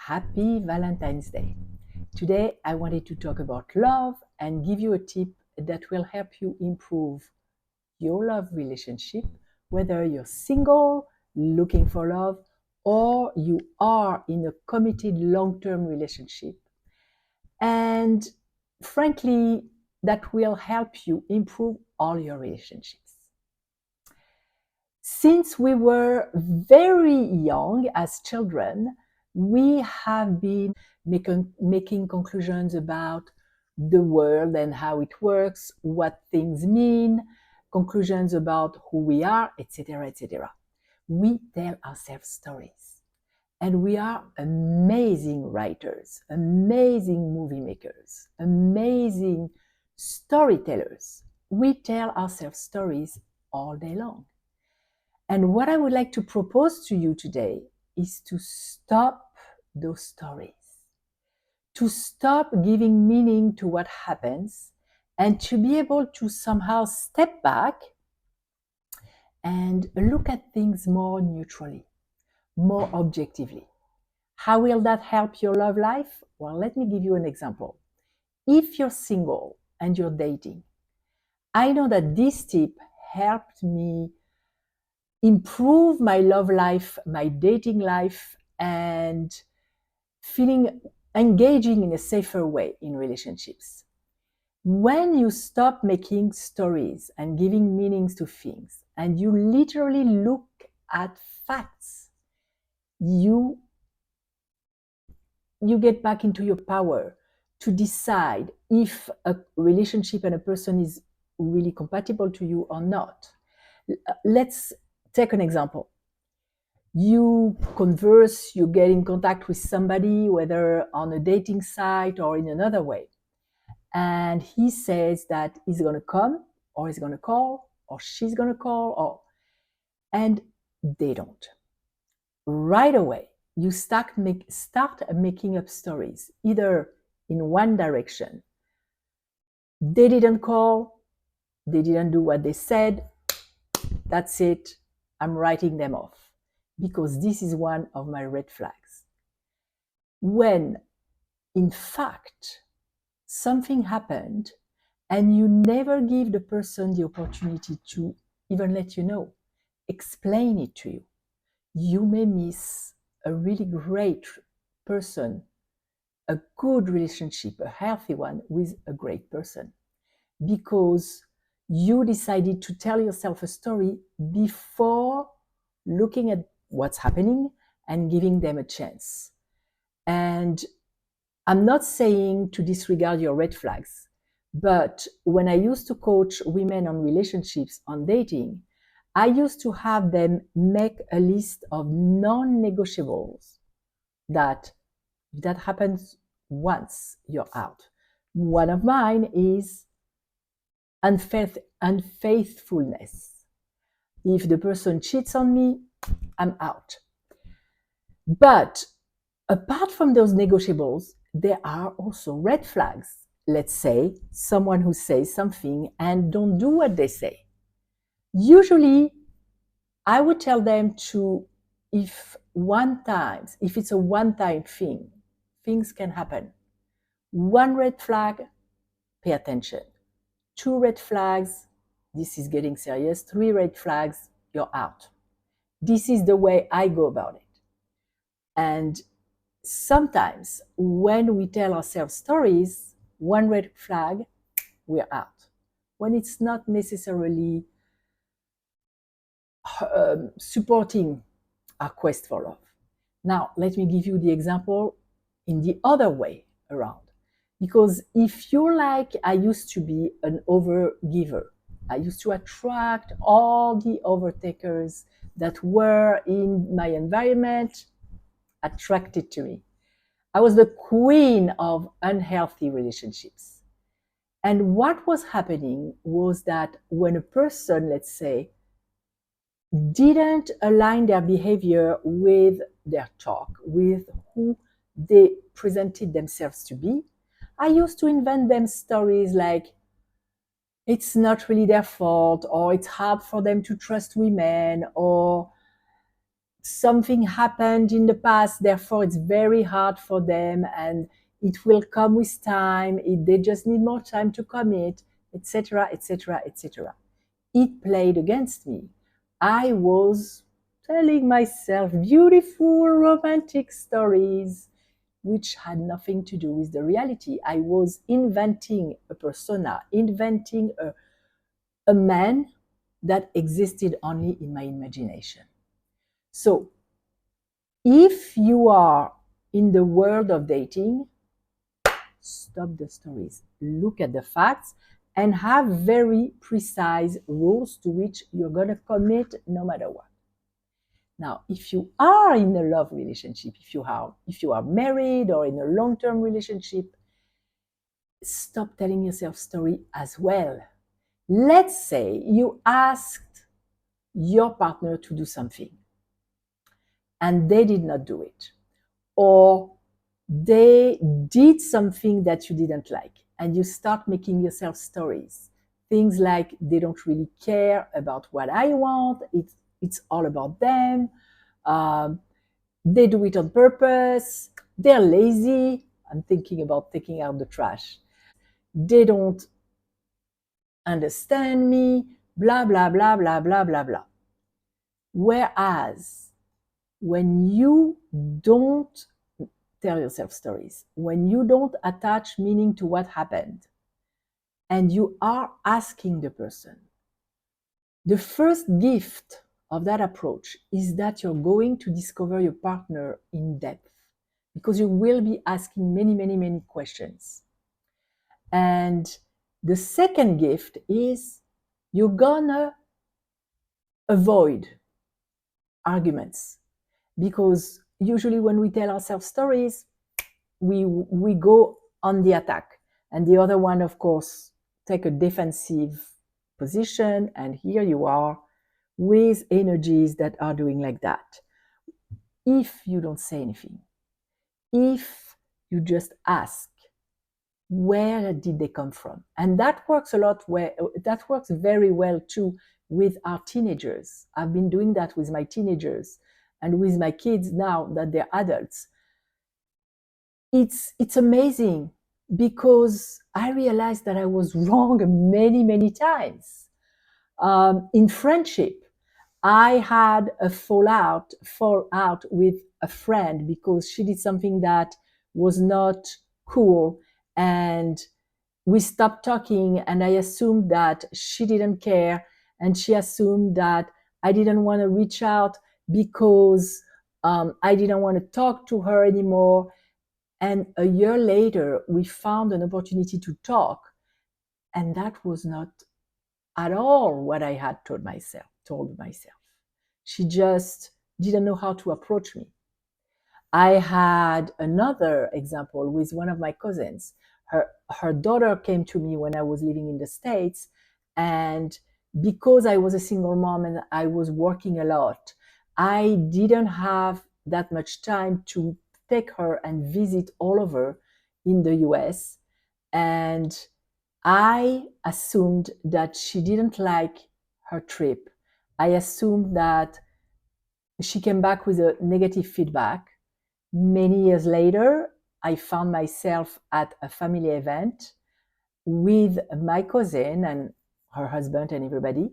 Happy Valentine's Day. Today, I wanted to talk about love and give you a tip that will help you improve your love relationship, whether you're single, looking for love, or you are in a committed long term relationship. And frankly, that will help you improve all your relationships. Since we were very young as children, we have been making conclusions about the world and how it works, what things mean, conclusions about who we are, etc., etc. We tell ourselves stories. And we are amazing writers, amazing movie makers, amazing storytellers. We tell ourselves stories all day long. And what I would like to propose to you today is to stop those stories, to stop giving meaning to what happens, and to be able to somehow step back and look at things more neutrally, more objectively. How will that help your love life? Well, let me give you an example. If you're single and you're dating, I know that this tip helped me improve my love life, my dating life, and feeling engaging in a safer way in relationships. When you stop making stories and giving meanings to things, and you literally look at facts, you get back into your power to decide if a relationship and a person is really compatible to you or not. Let's take an example. You converse, you get in contact with somebody, whether on a dating site or in another way. And he says that he's going to come, or he's going to call, or she's going to call, and they don't. Right away, you start making up stories, either in one direction. They didn't call, they didn't do what they said, that's it, I'm writing them off, because this is one of my red flags. When, in fact, something happened and you never give the person the opportunity to even let you know, explain it to you, you may miss a really great person, a good relationship, a healthy one with a great person, because you decided to tell yourself a story before looking at what's happening and giving them a chance. And I'm not saying to disregard your red flags, but when I used to coach women on relationships, on dating, I used to have them make a list of non-negotiables that if that happens once, you're out. One of mine is unfaithfulness. If the person cheats on me, I'm out. But apart from those negotiables, there are also red flags. Let's say someone who says something and don't do what they say. Usually, I would tell them to, if it's a one-time thing, things can happen. One red flag, pay attention. Two red flags, this is getting serious. Three red flags, you're out. This is the way I go about it. And sometimes when we tell ourselves stories, one red flag, we're out. When it's not necessarily supporting our quest for love. Now, let me give you the example in the other way around. Because if you're like I used to be an overgiver, I used to attract all the overtakers that were in my environment attracted to me. I was the queen of unhealthy relationships. And what was happening was that when a person, let's say, didn't align their behavior with their talk, with who they presented themselves to be, I used to invent them stories like it's not really their fault, or it's hard for them to trust women, or something happened in the past, therefore it's very hard for them and it will come with time. They just need more time to commit, etc., etc., etc. It played against me. I was telling myself beautiful romantic stories which had nothing to do with the reality. I was inventing a persona, inventing a man that existed only in my imagination. So, if you are in the world of dating, stop the stories, look at the facts, and have very precise rules to which you're going to commit no matter what. Now, if you are in a love relationship, if you are married or in a long-term relationship, stop telling yourself story as well. Let's say you asked your partner to do something and they did not do it, or they did something that you didn't like, and you start making yourself stories. Things like, they don't really care about what I want, it's all about them, um, they do it on purpose, they're lazy, I'm thinking about taking out the trash, they don't understand me, blah, blah, blah, blah, blah, blah, blah. Whereas when you don't tell yourself stories, when you don't attach meaning to what happened, and you are asking the person, the first gift of that approach is that you're going to discover your partner in depth because you will be asking many, many, many questions. And the second gift is you're gonna avoid arguments, because usually when we tell ourselves stories, we go on the attack, and the other one, of course, take a defensive position, and here you are with energies that are doing like that. If you don't say anything, if you just ask, where did they come from? And that works a lot, where that works very well too with our teenagers. I've been doing that with my teenagers and with my kids now that they're adults. It's amazing, because I realized that I was wrong many, many times. In friendship, I had a fallout with a friend because she did something that was not cool, and we stopped talking, and I assumed that she didn't care, and she assumed that I didn't want to reach out because I didn't want to talk to her anymore. And a year later, we found an opportunity to talk, and that was not at all what I had told myself. She just didn't know how to approach me. I had another example with one of my cousins. Her daughter came to me when I was living in the States, and because I was a single mom and I was working a lot, I didn't have that much time to take her and visit all over in the US. And I assumed that she didn't like her trip. I assumed that she came back with a negative feedback. Many years later, I found myself at a family event with my cousin and her husband and everybody.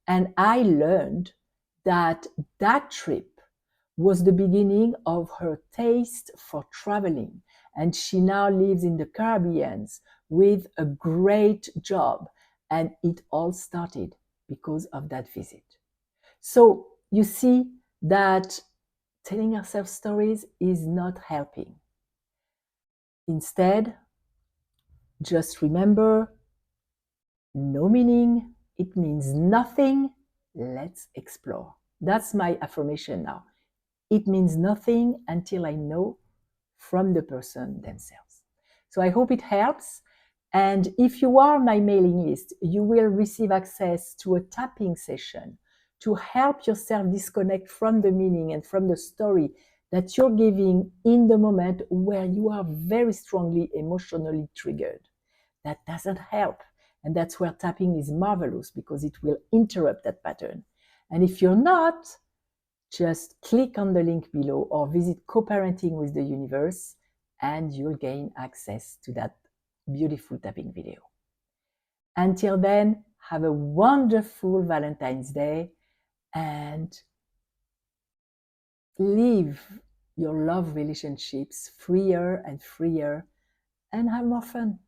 And I learned that that trip was the beginning of her taste for traveling. And she now lives in the Caribbean with a great job. And it all started because of that visit. So you see that telling ourselves stories is not helping. Instead, just remember, no meaning, it means nothing, let's explore. That's my affirmation now. It means nothing until I know from the person themselves. So I hope it helps. And if you are on my mailing list, you will receive access to a tapping session to help yourself disconnect from the meaning and from the story that you're giving in the moment where you are very strongly emotionally triggered. That doesn't help. And that's where tapping is marvelous, because it will interrupt that pattern. And if you're not, just click on the link below or visit Co-Parenting with the Universe, and you'll gain access to that beautiful tapping video. Until then, have a wonderful Valentine's Day and live your love relationships freer and freer and have more fun.